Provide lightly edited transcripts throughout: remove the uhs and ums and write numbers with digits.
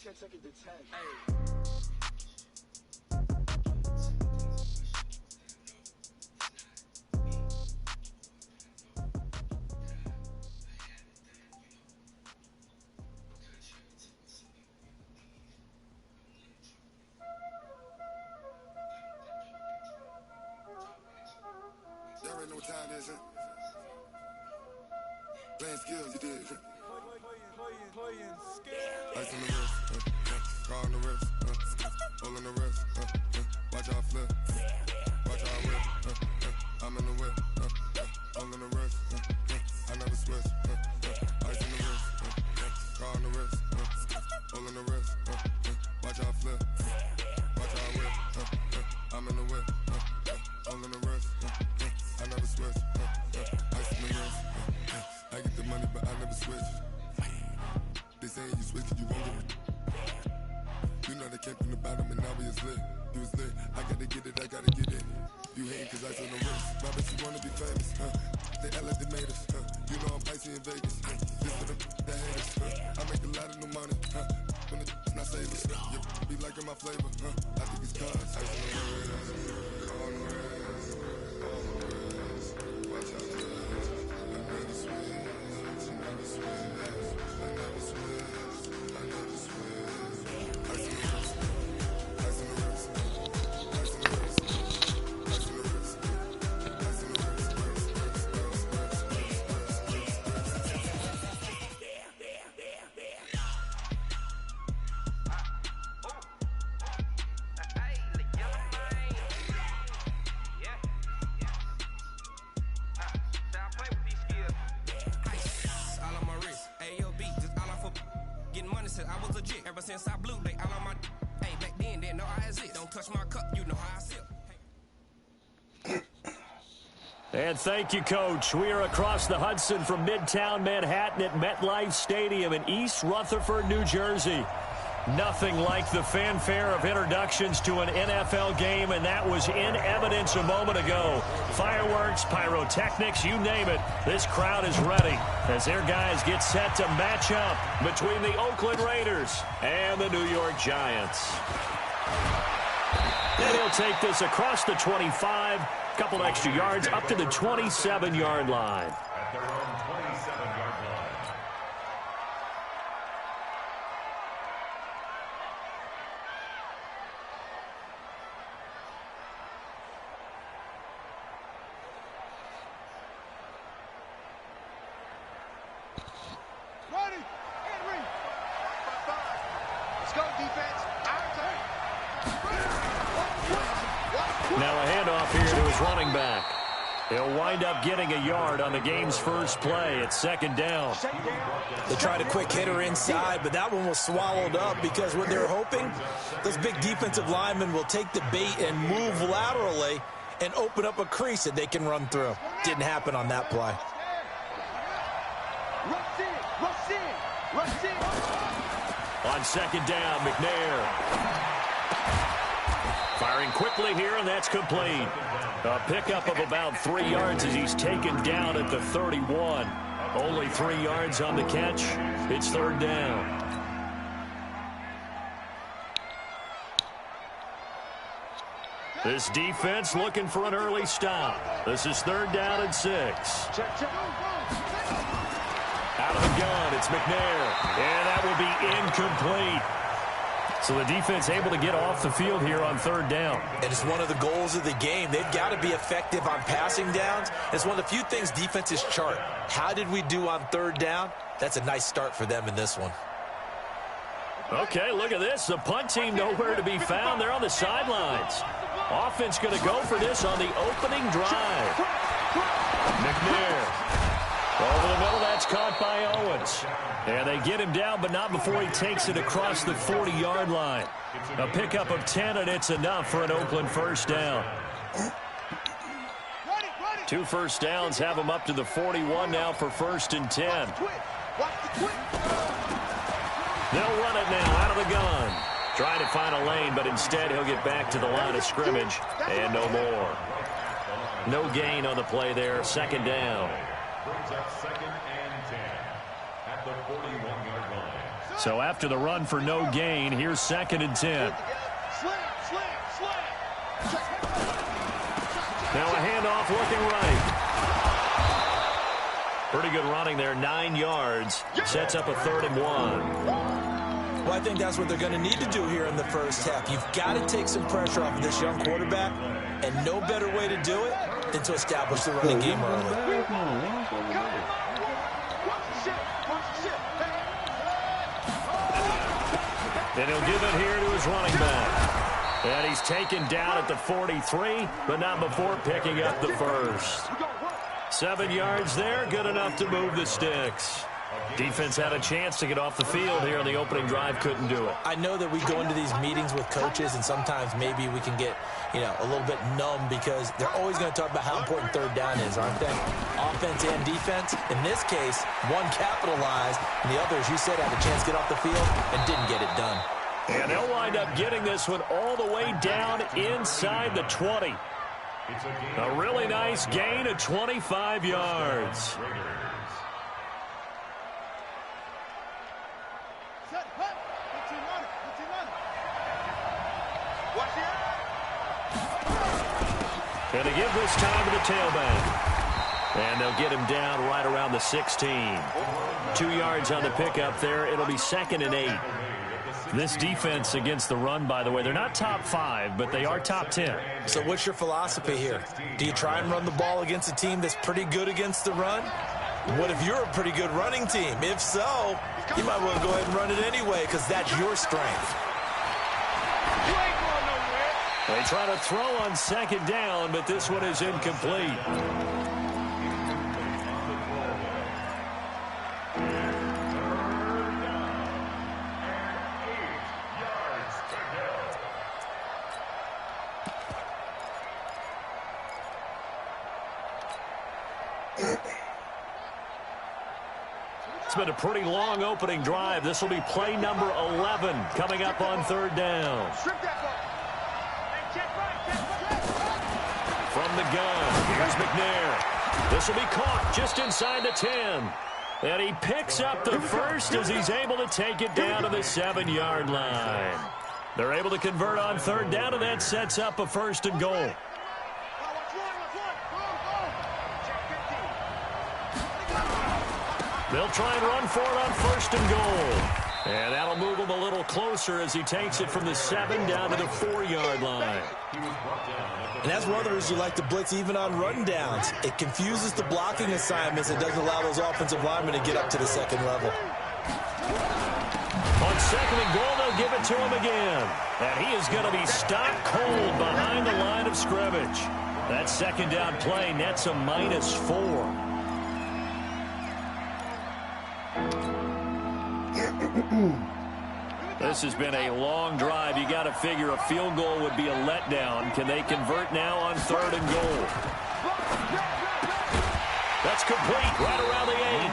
Take it to 10. Y'all already know what time it is, huh? Playing skills, you did. Playing skills. Ice on the wrist, car on the wrist, hole in the wrist, watch out flip, watch out whip, I'm in the whip, hole in the wrist, I never switch, ice on the wrist, car on the wrist, hole in the wrist, watch out flip, watch out whip, I'm in the whip, hole in the wrist, I never switch, ice on the wrist, I get the money but I never switch. They saying you switch, you won't get it. You know they came from the bottom and now we is lit. You was lit, I gotta get it, I gotta get it. You hating cause I on the wrist. My bitch, you wanna be famous, They act like they made us, You know I'm icy in Vegas, This for the that hate us, I make a lot of new money, When it's not savers, you be liking my flavor, I think it's cause ice on the wrist, on the wrist, on the wrist. Watch out, I never switch, I never switch. I never switch, I never switch. Ice on the wrist, ice on the wrist, ice on the wrist, ice on the wrist, ice on the wrist, I was legit ever since I blew they all on my hey back then didn't know I exist. Don't touch my cup, you know how I sip. And thank you, Coach. We are across the Hudson from Midtown Manhattan at MetLife Stadium in East Rutherford, New Jersey. Nothing like the fanfare of introductions to an NFL game, and that was in evidence a moment ago. Fireworks, pyrotechnics, you name it. This crowd is ready as their guys get set to match up between the Oakland Raiders and the New York Giants. And he'll take this across the 25, couple extra yards up to the 27-yard line. At their own 27-yard line. Now a handoff here to his running back. He'll wind up getting a yard on the game's first play. It's second down. They tried a quick hitter inside, but that one was swallowed up because what they're hoping, those big defensive linemen will take the bait and move laterally and open up a crease that they can run through. Didn't happen on that play. On second down, McNair. Firing quickly here, and that's complete. A pickup of about 3 yards as he's taken down at the 31. Only 3 yards on the catch. It's third down. This defense looking for an early stop. This is third down and 6. Out of the gun, it's McNair. And that will be incomplete. So the defense able to get off the field here on third down. And it's one of the goals of the game. They've got to be effective on passing downs. It's one of the few things defenses chart. How did we do on third down? That's a nice start for them in this one. Okay, look at this. The punt team nowhere to be found. They're on the sidelines. Offense going to go for this on the opening drive. McNair. Over the middle, that's caught by Owens. And they get him down, but not before he takes it across the 40-yard line. A pickup of 10, and it's enough for an Oakland first down. 2 first downs have him up to the 41 now for first and 10. They'll run it now out of the gun. Trying to find a lane, but instead he'll get back to the line of scrimmage, and no more. No gain on the play there, second down. Brings up second and 10 at the 41-yard line. So after the run for no gain, here's 2nd and 10. Now a handoff looking right. Pretty good running there, 9 yards. Sets up a 3rd and 1. Well, I think that's what they're going to need to do here in the first half. You've got to take some pressure off of this young quarterback, and no better way to do it than to establish the running game early. And he'll give it here to his running back. And he's taken down at the 43, but not before picking up the first. 7 yards there, good enough to move the sticks. Defense had a chance to get off the field here on the opening drive, couldn't do it. I know that we go into these meetings with coaches, and sometimes maybe we can get, a little bit numb because they're always going to talk about how important 3rd down is, aren't they? Offense and defense. In this case, one capitalized, and the other, as you said, had a chance to get off the field and didn't get it done. And they'll wind up getting this one all the way down inside the 20. A really nice gain of 25 yards. And they give this time to the tailback. And they'll get him down right around the 16. 2 yards on the pickup there. It'll be 2nd and 8. This defense against the run, by the way, they're not top 5, but they are top 10. So what's your philosophy here? Do you try and run the ball against a team that's pretty good against the run? What if you're a pretty good running team? If so, you might want to go ahead and run it anyway because that's your strength. They try to throw on 2nd down, but this one is incomplete. It's been a pretty long opening drive. This will be play number 11 coming up on 3rd down. From the gun, here's McNair. This will be caught just inside the 10. And he picks up the first as he's able to take it down to the 7-yard line. They're able to convert on 3rd down, and that sets up a 1st and goal. They'll try and run for it on 1st and goal. And that'll move him a little closer as he takes it from the 7 down to the 4-yard line. And that's one of the reasons you like to blitz even on run downs. It confuses the blocking assignments and doesn't allow those offensive linemen to get up to the 2nd level. On 2nd and goal, they'll give it to him again. And he is going to be stopped cold behind the line of scrimmage. That 2nd down play nets a -4. This has been a long drive. You got to figure a field goal would be a letdown. Can they convert now on 3rd and goal? That's complete right around the 8.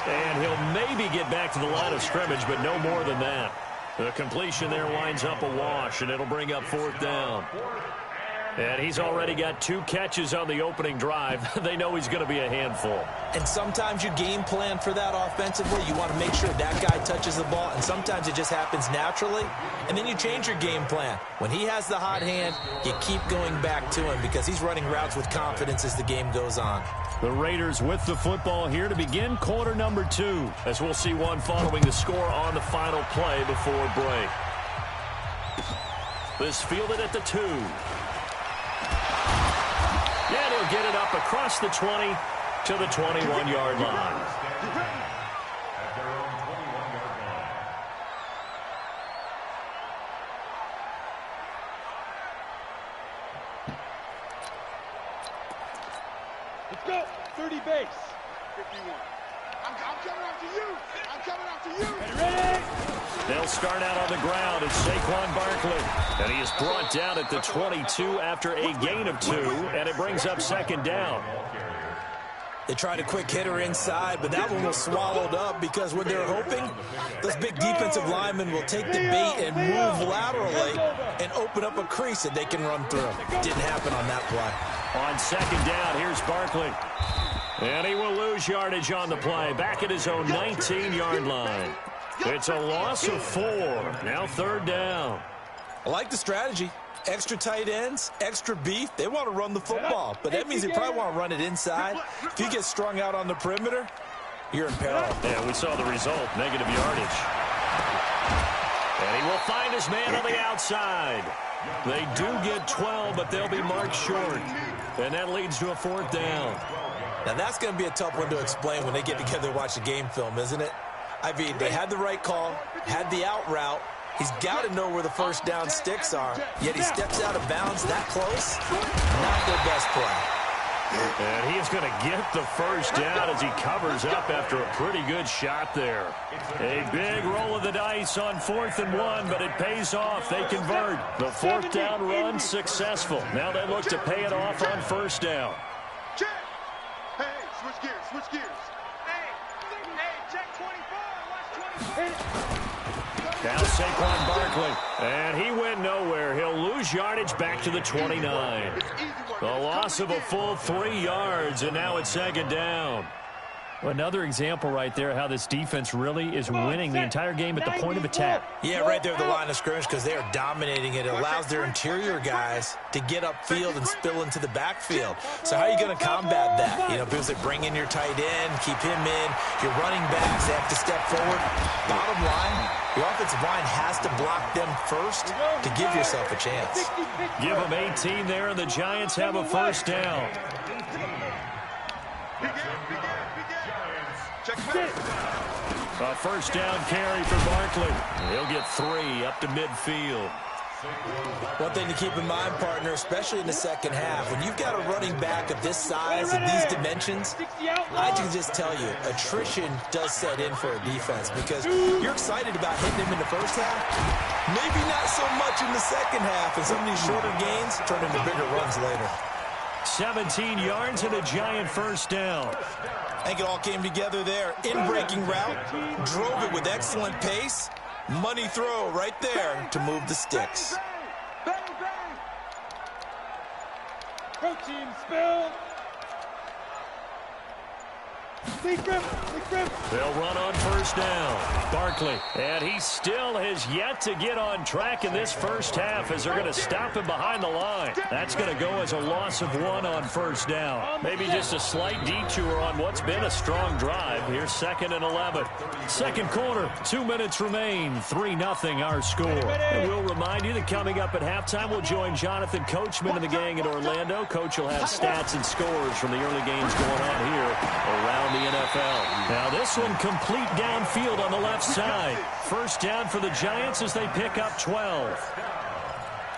And he'll maybe get back to the line of scrimmage, but no more than that. The completion there winds up a wash, and it'll bring up 4th down. And he's already got 2 catches on the opening drive. They know he's going to be a handful. And sometimes you game plan for that offensively. You want to make sure that guy touches the ball, and sometimes it just happens naturally. And then you change your game plan. When he has the hot hand, you keep going back to him because he's running routes with confidence as the game goes on. The Raiders with the football here to begin quarter number 2, as we'll see one following the score on the final play before break. This fielded at the 2. And he'll get it up across the 20 to the 21-yard line. Let's go. 30 base. 51. I'm coming after you. I'm coming after you. Ready? They'll start out on the ground as Saquon Barkley. And he is brought down at the 22 after a gain of 2. And it brings up 2nd down. They tried a quick hitter inside, but that one was swallowed up because what they're hoping, those big defensive linemen will take the bait and move laterally and open up a crease that they can run through. Didn't happen on that play. On 2nd down, here's Barkley. And he will lose yardage on the play. Back at his own 19-yard line. It's a loss of 4. Now 3rd down. I like the strategy. Extra tight ends, extra beef. They want to run the football, but that means they probably want to run it inside. If you get strung out on the perimeter, you're in peril. Yeah, we saw the result, negative yardage. And he will find his man on the outside. They do get 12, but they'll be marked short. And that leads to a 4th down. Now, that's going to be a tough one to explain when they get together and watch the game film, isn't it? I mean, they had the right call, had the out route. He's got to know where the first down sticks are, yet he steps out of bounds that close. Not their best play. And he is going to get the first down as he covers up after a pretty good shot there. A big roll of the dice on 4th and 1, but it pays off. They convert. The 4th down run successful. Now they look to pay it off on 1st down. Check. Hey, switch gears, switch gears. Hey, check 24, watch 24. Now Saquon Barkley, and he went nowhere. He'll lose yardage back to the 29. The loss of a full 3 yards, and now it's 2nd down. Another example right there how this defense really is winning the entire game at the point of attack. Yeah, right there at the line of scrimmage because they are dominating it. It allows their interior guys to get upfield and spill into the backfield. So how are you going to combat that? You know, because they bring in your tight end, keep him in. Your running backs, they have to step forward. Bottom line, the offensive line has to block them first to give yourself a chance. Give them 18 there, and the Giants have a 1st down. A 1st down carry for Barkley. He'll get 3 up to midfield. One thing to keep in mind, partner, especially in the second half, when you've got a running back of this size and these dimensions, I can just tell you, attrition does set in for a defense because you're excited about hitting him in the first half, maybe not so much in the second half, and some of these shorter gains turn into bigger runs later. 17 yards and a Giant 1st down. I think it all came together there. In-breaking route, drove it with excellent pace. Money throw right there to move the sticks. Bang, bang. Protein spill. They'll run on 1st down. Barkley, and he still has yet to get on track in this first half as they're going to stop him behind the line. That's going to go as a loss of 1 on 1st down. Maybe just a slight detour on what's been a strong drive. Here's 2nd and 11. 2nd quarter, 2 minutes remain. 3-0 our score. And we'll remind you that coming up at halftime, we'll join Jonathan Coachman and the gang in Orlando. Coach will have stats and scores from the early games going on here around the NFL. Now this one complete downfield on the left side. 1st down for the Giants as they pick up 12.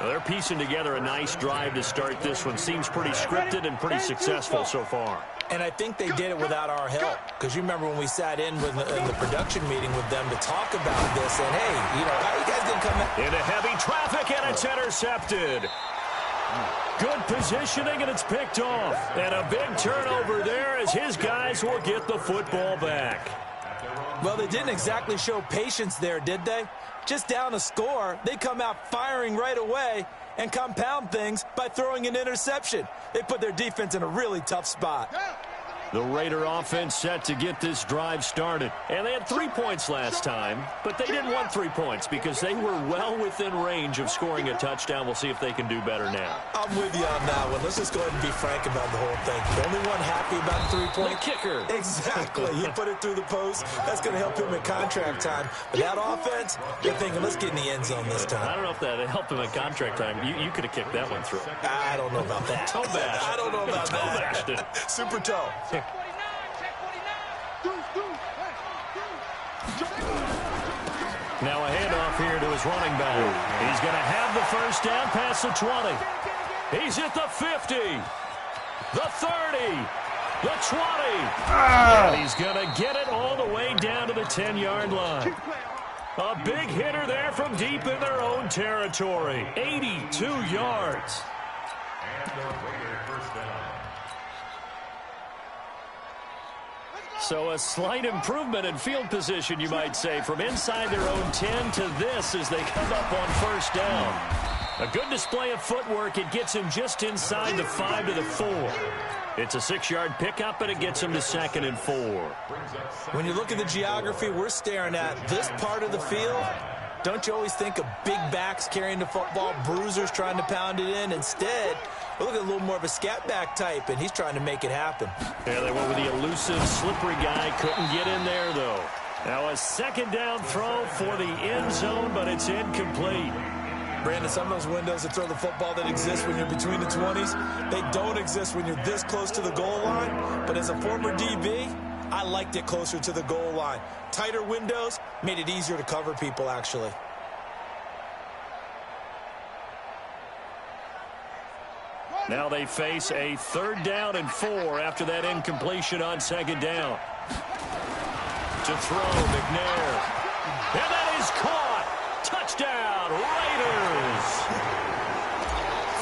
They're piecing together a nice drive to start this one. Seems pretty scripted and pretty successful so far. And I think they did it without our help. Because you remember when we sat in the production meeting with them to talk about this. And, hey, you know, how you guys didn't come in? Into heavy traffic, and it's intercepted. Good positioning, and it's picked off. And a big turnover there as his guys will get the football back. Well, they didn't exactly show patience there, did they? Just down a score, they come out firing right away and compound things by throwing an interception. They put their defense in a really tough spot. The Raider offense set to get this drive started. And they had 3 points last time, but they didn't want 3 points because they were well within range of scoring a touchdown. We'll see if they can do better now. I'm with you on that one. Let's just go ahead and be frank about the whole thing. The only one happy about the 3-point kicker. Exactly. He put it through the post. That's going to help him in contract time. But that offense, they're thinking, let's get in the end zone this time. I don't know if that helped him in contract time. You could have kicked that one through. I don't know about that. Toe bash. I don't know about toe that. Bashed it. Super toe. Now a handoff here to his running back. He's going to have the 1st down past the 20. He's at the 50, the 30, the 20. And he's going to get it all the way down to the 10-yard line. A big hitter there from deep in their own territory. 82 yards. So a slight improvement in field position, you might say, from inside their own 10 to this as they come up on 1st down. A good display of footwork. It gets him just inside the 5 to the 4. It's a 6-yard pickup, and it gets him to 2nd and 4. When you look at the geography we're staring at, this part of the field, don't you always think of big backs carrying the football, bruisers trying to pound it in? Instead, we look at a little more of a scat back type, and he's trying to make it happen. There they went with the elusive, slippery guy. Couldn't get in there, though. Now a 2nd down throw for the end zone, but it's incomplete. Brandon, some of those windows that throw the football that exist when you're between the 20s, they don't exist when you're this close to the goal line. But as a former DB, I liked it closer to the goal line. Tighter windows made it easier to cover people, actually. Now they face a 3rd down and 4 after that incompletion on 2nd down. To throw, McNair. And that is caught. Touchdown, Raiders.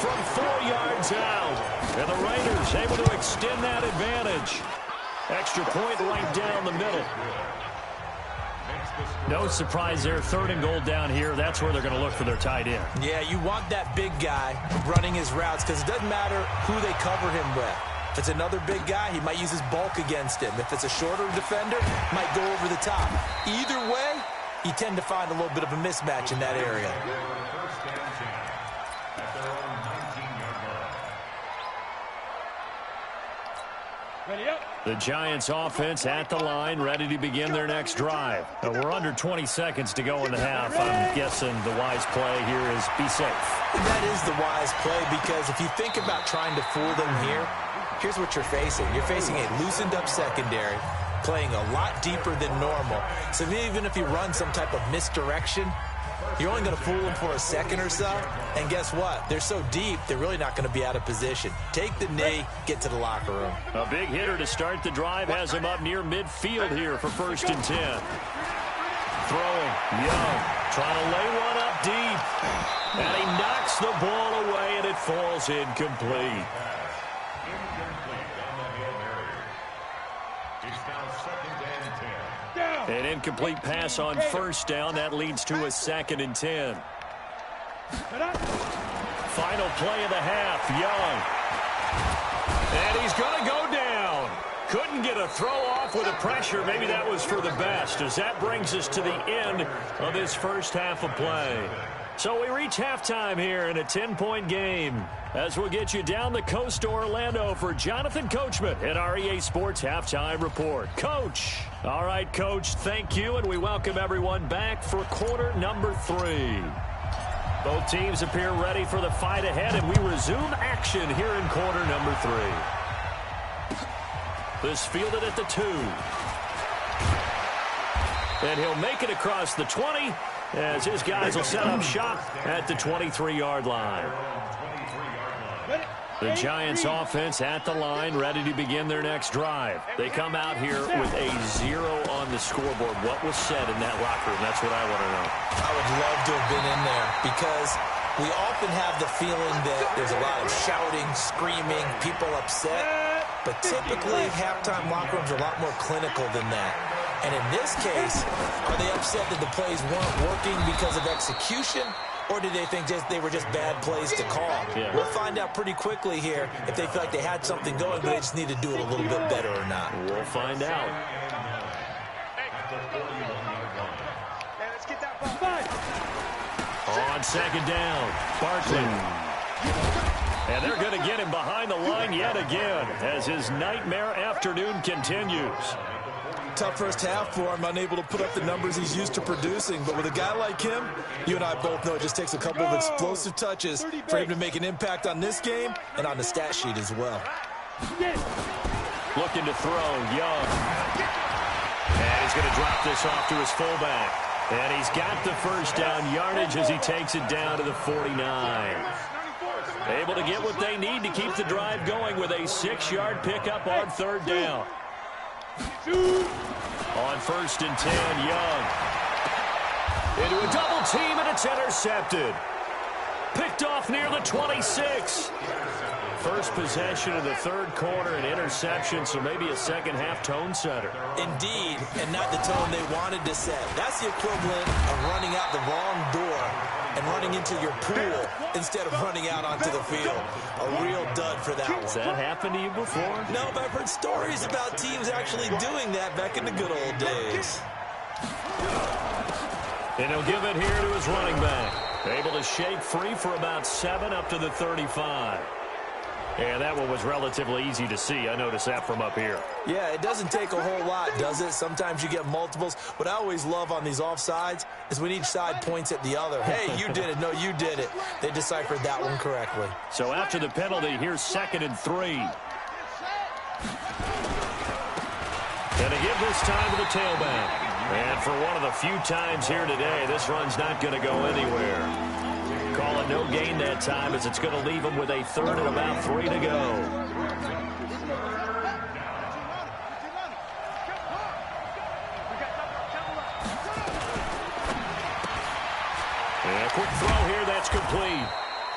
From 4 yards out. And the Raiders able to extend that advantage. Extra point right down the middle. No surprise there. 3rd and goal down here. That's where they're going to look for their tight end. Yeah, you want that big guy running his routes because it doesn't matter who they cover him with. If it's another big guy, he might use his bulk against him. If it's a shorter defender, might go over the top. Either way, you tend to find a little bit of a mismatch in that area. The Giants offense at the line, ready to begin their next drive. We're under 20 seconds to go in the half. I'm guessing the wise play here is be safe. That is the wise play because if you think about trying to fool them here, here's what you're facing. You're facing a loosened up secondary, playing a lot deeper than normal. So even if you run some type of misdirection, you're only going to fool them for a second or so. And guess what? They're so deep, they're really not going to be out of position. Take the knee, get to the locker room. A big hitter to start the drive has him up near midfield here for 1st and 10. Throwing, Young, trying to lay one up deep. And he knocks the ball away, and it falls incomplete. An incomplete pass on 1st down. That leads to a 2nd and 10. Final play of the half. Young. And he's going to go down. Couldn't get a throw off with the pressure. Maybe that was for the best, as that brings us to the end of this first half of play. So we reach halftime here in a 10-point game, as we'll get you down the coast to Orlando for Jonathan Coachman at our EA Sports Halftime Report. Coach. All right, Coach, thank you, and we welcome everyone back for quarter number 3. Both teams appear ready for the fight ahead, and we resume action here in quarter number 3. This fielded at the 2. And he'll make it across the 20, as his guys will set up shop at the 23-yard line. The Giants offense at the line, ready to begin their next drive. They come out here with a 0 on the scoreboard. What was said in that locker room? That's what I want to know. I would love to have been in there because we often have the feeling that there's a lot of shouting, screaming, people upset. But typically, halftime locker rooms are a lot more clinical than that. And in this case, are they upset that the plays weren't working because of execution? Or did they think they were just bad plays to call? Yeah. We'll find out pretty quickly here if they feel like they had something going, but they just need to do it a little bit better or not. We'll find out. On 2nd down, Barkley. And they're going to get him behind the line yet again as his nightmare afternoon continues. Tough first half for him, unable to put up the numbers he's used to producing. But with a guy like him, you and I both know it just takes a couple of explosive touches for him to make an impact on this game and on the stat sheet as well. Looking to throw, Young. And he's going to drop this off to his fullback. And he's got the first down yardage as he takes it down to the 49. Able to get what they need to keep the drive going with a 6-yard pickup on 3rd down. On 1st and 10, Young. Into a double team, and it's intercepted. Picked off near the 26. First possession of the 3rd quarter, an interception, so maybe a second-half tone setter. Indeed, and not the tone they wanted to set. That's the equivalent of running out the wrong door and running into your pool instead of running out onto the field. A real dud for that one. Has that happened to you before? No, but I've heard stories about teams actually doing that back in the good old days. And he'll give it here to his running back. Able to shake free for about 7 up to the 35. And that one was relatively easy to see. I noticed that from up here. Yeah, it doesn't take a whole lot, does it? Sometimes you get multiples. What I always love on these offsides is when each side points at the other. Hey, you did it. No, you did it. They deciphered that one correctly. So after the penalty, here's 2nd and 3. And to give this time to the tailback. And for one of the few times here today, this run's not going to go anywhere. Call it no gain that time as it's going to leave them with a 3rd and about 3 to go. And a quick throw here, that's complete.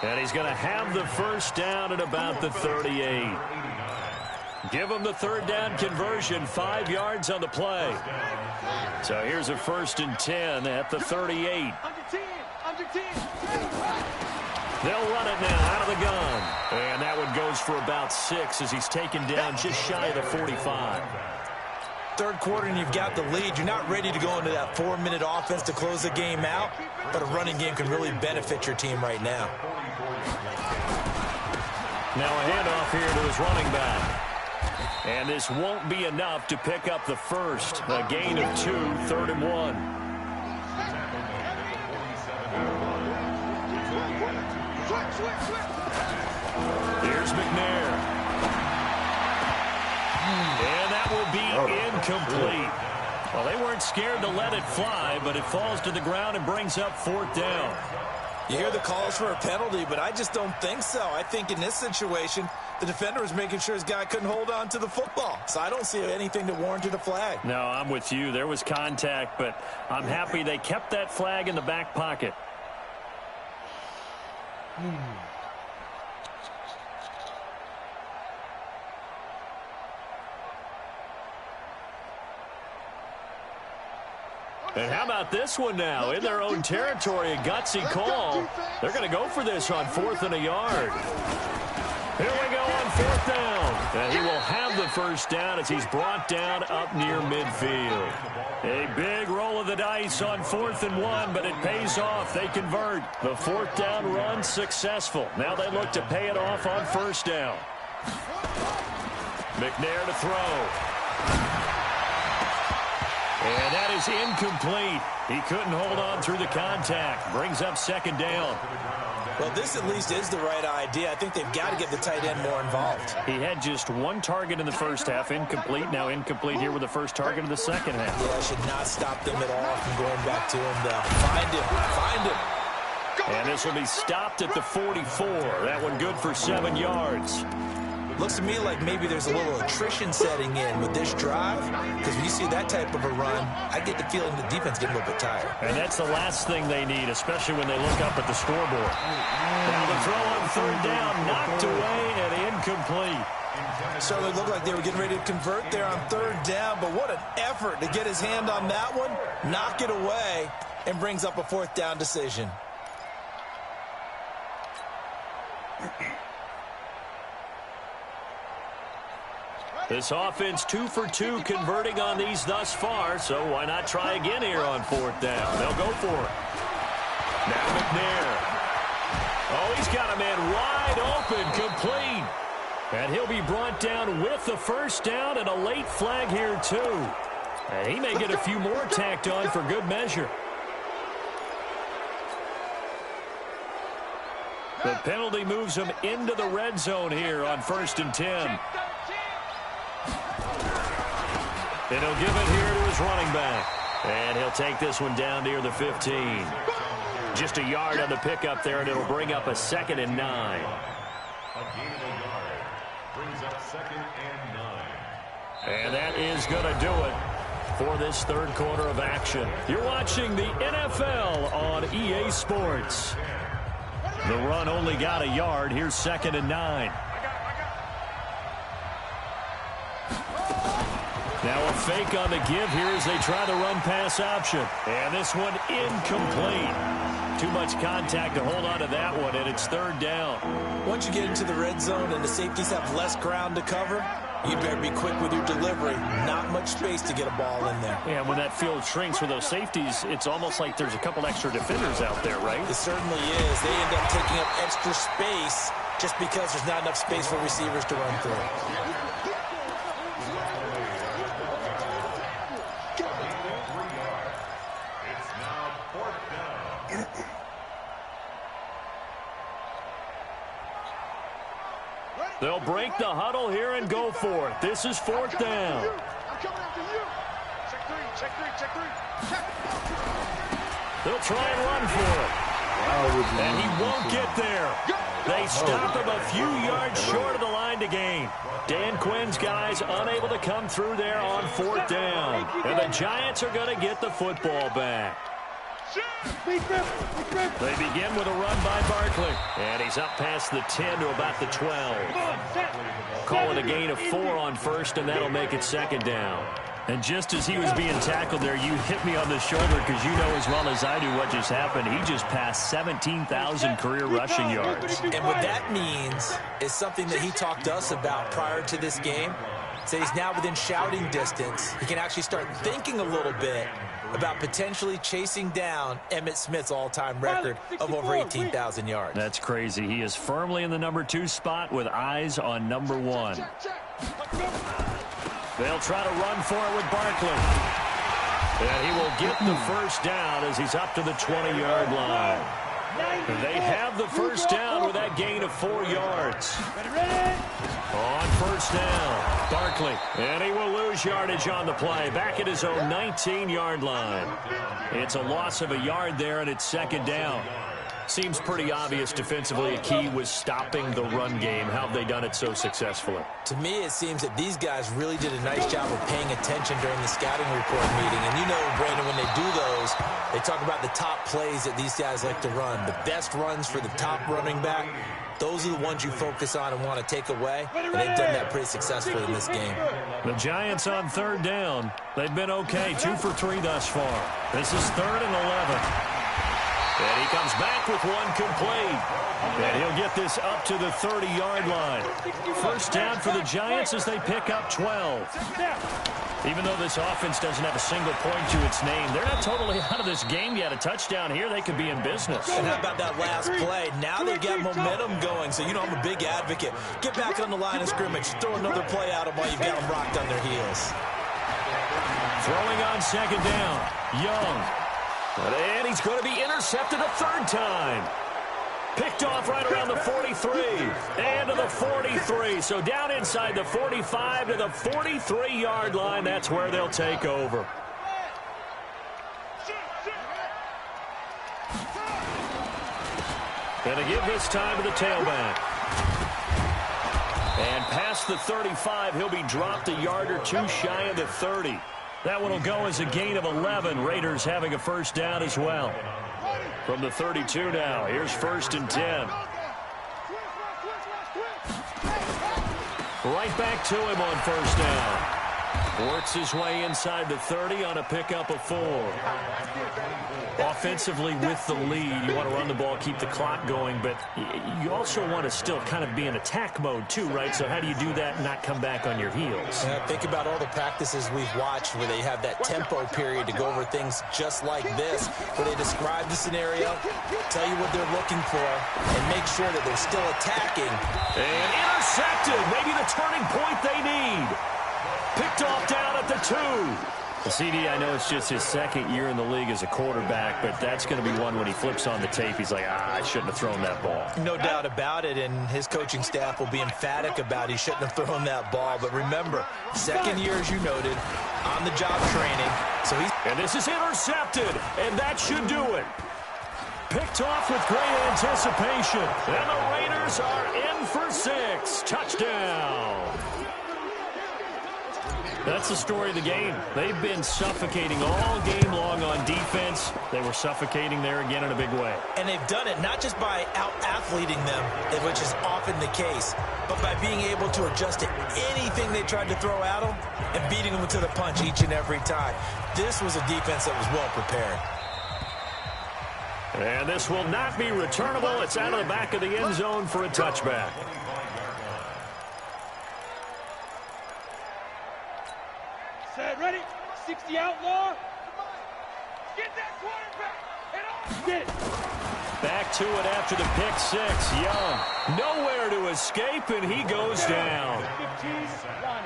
And he's going to have the first down at about the 38. Give him the 3rd down conversion, 5 yards on the play. So here's a 1st and 10 at the 38. They'll run it now out of the gun. And that one goes for about 6 as he's taken down just shy of the 45. Third quarter and you've got the lead. You're not ready to go into that 4-minute offense to close the game out, but a running game can really benefit your team right now. Now a handoff here to his running back. And this won't be enough to pick up the first. A gain of 2, 3rd and 1. Here's McNair. And that will be incomplete. Well, they weren't scared to let it fly, but it falls to the ground and brings up 4th down. You hear the calls for a penalty, but I just don't think so. I think in this situation, the defender was making sure his guy couldn't hold on to the football. So I don't see anything that warranted a flag. No, I'm with you. There was contact, but I'm happy they kept that flag in the back pocket. And how about this one now? In their own territory, a gutsy call. They're going to go for this on 4th and a yard. Here we go on 4th down. And he will have the first down as he's brought down up near midfield. A big roll of the dice on 4th and 1, but it pays off. They convert. The 4th down run successful. Now they look to pay it off on 1st down. McNair to throw. And that is incomplete. He couldn't hold on through the contact. Brings up 2nd down. Well, this at least is the right idea. I think they've got to get the tight end more involved. He had just 1 target in the first half, incomplete. Now incomplete here with the first target of the second half. Yeah, I should not stop them at all from going back to him, though. Find him. Find him. And this will be stopped at the 44. That one good for 7 yards. Looks to me like maybe there's a little attrition setting in with this drive, because when you see that type of a run, I get the feeling the defense getting a little bit tired. And that's the last thing they need, especially when they look up at the scoreboard. Now the throw on 3rd down, knocked away and incomplete. Certainly looked like they were getting ready to convert there on 3rd down, but what an effort to get his hand on that one, knock it away, and brings up a 4th down decision. This offense 2 for 2 converting on these thus far, so why not try again here on 4th down? They'll go for it. Now McNair. Oh, he's got a man wide open, complete. And he'll be brought down with the first down and a late flag here too. And he may get a few more tacked on for good measure. The penalty moves him into the red zone here on 1st and 10. And he'll give it here to his running back. And he'll take this one down near the 15. Just a yard on the pickup there, and it'll bring up a 2nd and 9. A gain of a yard brings up 2nd and 9. And that is going to do it for this 3rd quarter of action. You're watching the NFL on EA Sports. The run only got a yard. Here's 2nd and 9. Now a fake on the give here as they try the run-pass option. And this one incomplete. Too much contact to hold on to that one, and it's third down. Once you get into the red zone and the safeties have less ground to cover, you better be quick with your delivery. Not much space to get a ball in there. Yeah, when that field shrinks with those safeties, it's almost like there's a couple extra defenders out there, right? It certainly is. They end up taking up extra space just because there's not enough space for receivers to run through. They'll break the huddle here and go for it. This is fourth down. I'm coming after you. Check three, check three, check three. They'll try and run for it. And he won't get there. They stop him a few yards short of the line to gain. Dan Quinn's guys unable to come through there on fourth down. And the Giants are going to get the football back. They begin with a run by Barkley. And he's up past the 10 to about the 12. Call it a gain of 4 on first, and that'll make it second down. And just as he was being tackled there, you hit me on the shoulder because you know as well as I do what just happened. He just passed 17,000 career rushing yards. And what that means is something that he talked to us about prior to this game. So he's now within shouting distance. He can actually start thinking a little bit about potentially chasing down Emmitt Smith's all-time record of over 18,000 yards. That's crazy. He is firmly in the number 2 spot with eyes on number 1. They'll try to run for it with Barkley. And he will get the first down as he's up to the 20-yard line. They have the first down with that gain of 4 yards. On first down, Barkley. And he will lose yardage on the play. Back at his own 19-yard line. It's a loss of a yard there, and it's second down. Seems pretty obvious defensively a key was stopping the run game. How have they done it so successfully? To me, it seems that these guys really did a nice job of paying attention during the scouting report meeting. And you know, Brandon, when they do those, they talk about the top plays that these guys like to run. The best runs for the top running back, those are the ones you focus on and want to take away. And they've done that pretty successfully in this game. The Giants on third down. They've been okay. 2 for 3 thus far. This is 3rd and 11. And he comes back with one complete. And he'll get this up to the 30-yard line. First down for the Giants as they pick up 12. Even though this offense doesn't have a single point to its name, they're not totally out of this game yet. A touchdown here, they could be in business. And how about that last play? Now they've got momentum going, so you know I'm a big advocate. Get back on the line of scrimmage. Throw another play at them while you've got them rocked on their heels. Throwing on second down, Young. And he's going to be intercepted a third time. Picked off right around the 43 and to the 43. So down inside the 45 to the 43-yard line. That's where they'll take over. Going to give this time to the tailback. And past the 35, he'll be dropped a yard or 2 shy of the 30. That one will go as a gain of 11. Raiders having a first down as well. From the 32 now, here's 1st and 10. Right back to him on first down. Works his way inside the 30 on a pickup of 4. Offensively with the lead, you want to run the ball, keep the clock going, but you also want to still kind of be in attack mode too, right? So how do you do that and not come back on your heels? Yeah, think about all the practices we've watched where they have that tempo period to go over things just like this, where they describe the scenario, tell you what they're looking for, and make sure that they're still attacking. And intercepted, maybe the turning point they need. Picked off down at the 2. The CD, I know it's just his second year in the league as a quarterback, but that's going to be one when he flips on the tape, he's like, I shouldn't have thrown that ball. No doubt about it, and his coaching staff will be emphatic about he shouldn't have thrown that ball. But remember, second year, as you noted, on-the-job training. So he's and this is intercepted, and that should do it. Picked off with great anticipation, and the Raiders are in for 6. Touchdown. That's the story of the game. They've been suffocating all game long on defense. They were suffocating there again in a big way. And they've done it not just by out-athleting them, which is often the case, but by being able to adjust to anything they tried to throw at them and beating them to the punch each and every time. This was a defense that was well prepared. And this will not be returnable. It's out of the back of the end zone for a touchback. Set, ready? 60 outlaw. Get that quarterback. Get it. Back to it after the pick six. Young, nowhere to escape, and he goes down.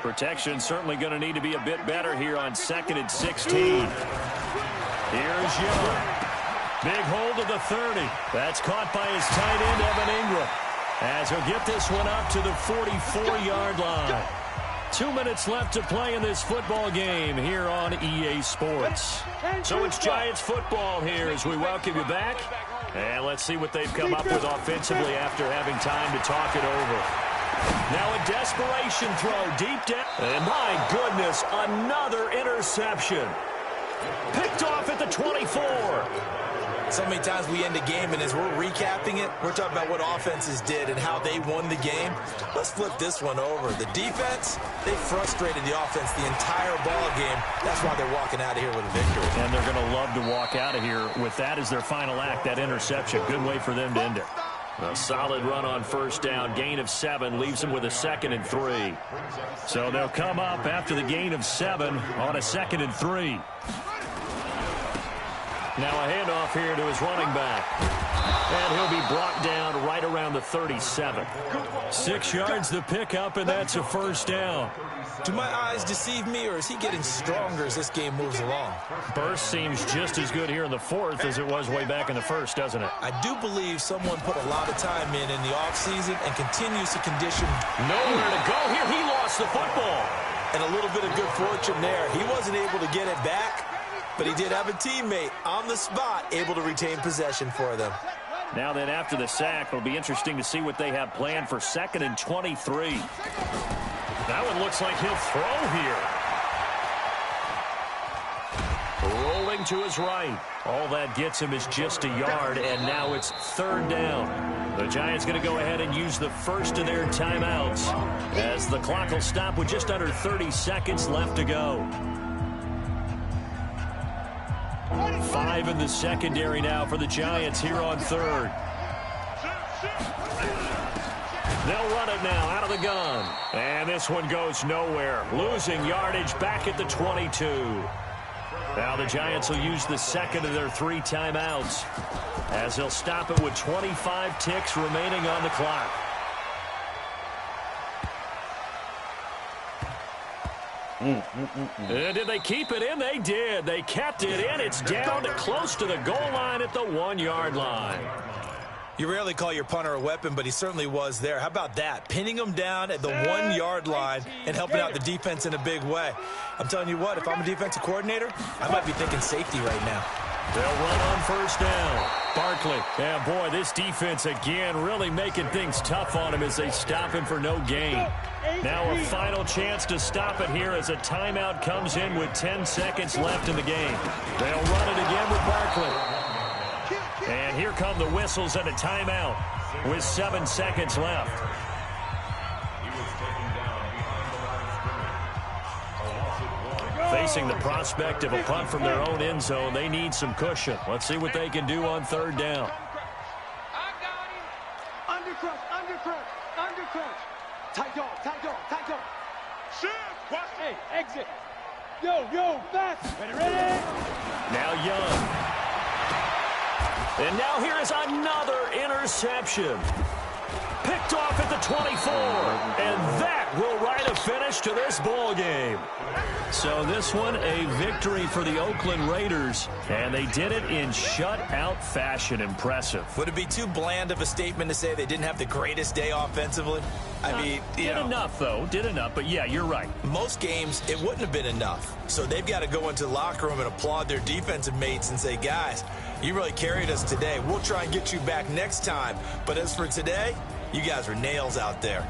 Protection certainly going to need to be a bit better here on 2nd and 16. Here's Young. Big hold of the 30. That's caught by his tight end, Evan Ingram, as he'll get this one up to the 44-yard line. 2 minutes left to play in this football game here on EA Sports. So it's Giants football here as we welcome you back. And let's see what they've come up with offensively after having time to talk it over. Now a desperation throw deep down. And my goodness, another interception. Picked off at the 24. So many times we end a game, and as we're recapping it, we're talking about what offenses did and how they won the game. Let's flip this one over. The defense, they frustrated the offense the entire ball game. That's why they're walking out of here with a victory. And they're going to love to walk out of here with that as their final act, that interception. Good way for them to end it. A solid run on first down. Gain of 7 leaves them with a 2nd and 3. So they'll come up after the gain of 7 on a 2nd and 3. Now a handoff here to his running back. And he'll be brought down right around the 37. 6 yards the pickup, and that's a first down. Do my eyes deceive me, or is he getting stronger as this game moves along? Burst seems just as good here in the 4th as it was way back in the 1st, doesn't it? I do believe someone put a lot of time in the offseason and continues to condition. Nowhere to go here. He lost the football. And a little bit of good fortune there. He wasn't able to get it back, but he did have a teammate on the spot able to retain possession for them. Now then, after the sack, it'll be interesting to see what they have planned for 2nd and 23. That one looks like he'll throw here. Rolling to his right. All that gets him is just a yard, and now it's 3rd down. The Giants going to go ahead and use the first of their timeouts as the clock will stop with just under 30 seconds left to go. 5 in the secondary now for the Giants here on 3rd. They'll run it now out of the gun. And this one goes nowhere. Losing yardage back at the 22. Now the Giants will use the 2nd of their 3 timeouts as they'll stop it with 25 ticks remaining on the clock. Did they keep it in? They did. They kept it in. It's down to close to the goal line at the 1-yard line. You rarely call your punter a weapon, but he certainly was there. How about that? Pinning him down at the 1-yard line and helping out the defense in a big way. I'm telling you what, if I'm a defensive coordinator, I might be thinking safety right now. They'll run on first down. Barkley. Yeah, boy, this defense again really making things tough on him as they stop him for no gain. Now a final chance to stop it here as a timeout comes in with 10 seconds left in the game. They'll run it again with Barkley. And here come the whistles and a timeout with 7 seconds left. Facing the prospect of a punt from their own end zone, they need some cushion. Let's see what they can do on 3rd down. I got him. Undercrush, undercrush, undercrush. Tight dog, tight dog, tight dog. Shoot. Watch. Hey, exit. Yo, fast. Ready. Now Young. And now here is another interception. Picked off at the 24. And that will write a finish to this ball game. So this one, a victory for the Oakland Raiders. And they did it in shutout fashion. Impressive. Would it be too bland of a statement to say they didn't have the greatest day offensively? I mean, did enough, though. Did enough. But, yeah, you're right. Most games, it wouldn't have been enough. So they've got to go into the locker room and applaud their defensive mates and say, guys, you really carried us today. We'll try and get you back next time. But as for today, you guys were nails out there.